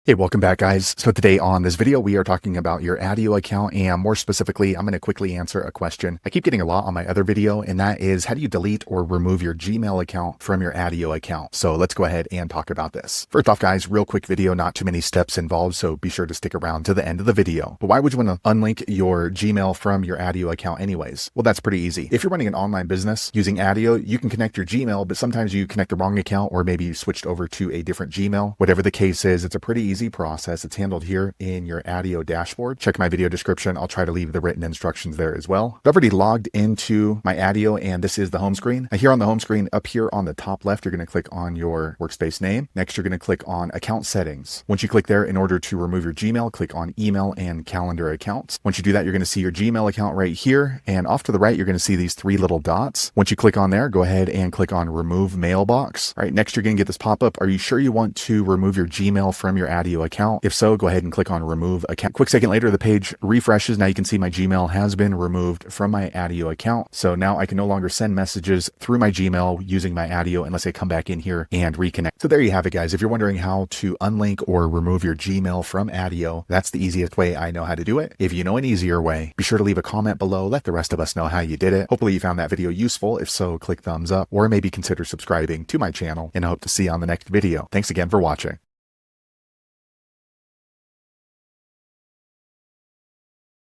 Hey, welcome back guys. So today on this video, we are talking about your Attio account, and more specifically, I'm going to quickly answer a question I keep getting a lot on my other video, and that is how do you delete or remove your Gmail account from your Attio account? So let's go ahead and talk about this. First off guys, real quick video, not too many steps involved, so be sure to stick around to the end of the video. But why would you want to unlink your Gmail from your Attio account anyways? Well, that's pretty easy. If you're running an online business using Attio, you can connect your Gmail, but sometimes you connect the wrong account, or maybe you switched over to a different Gmail. Whatever the case is, it's a pretty easy process. It's handled here in your Attio dashboard. Check my video description. I'll try to leave the written instructions there as well. I've already logged into my Attio, and this is the home screen. Now here on the home screen, up here on the top left, you're going to click on your workspace name. Next, you're going to click on account settings. Once you click there, in order to remove your Gmail, click on email and calendar accounts. Once you do that, you're going to see your Gmail account right here. And off to the right, you're going to see these three little dots. Once you click on there, go ahead and click on remove mailbox. All right, next you're going to get this pop-up. Are you sure you want to remove your Gmail from your Attio account? If so, go ahead and click on remove account. Quick second later, the page refreshes. Now you can see my Gmail has been removed from my Attio account. So now I can no longer send messages through my Gmail using my Attio unless I come back in here and reconnect. So there you have it, guys. If you're wondering how to unlink or remove your Gmail from Attio, that's the easiest way I know how to do it. If you know an easier way, be sure to leave a comment below. Let the rest of us know how you did it. Hopefully you found that video useful. If so, click thumbs up or maybe consider subscribing to my channel, and I hope to see you on the next video. Thanks again for watching.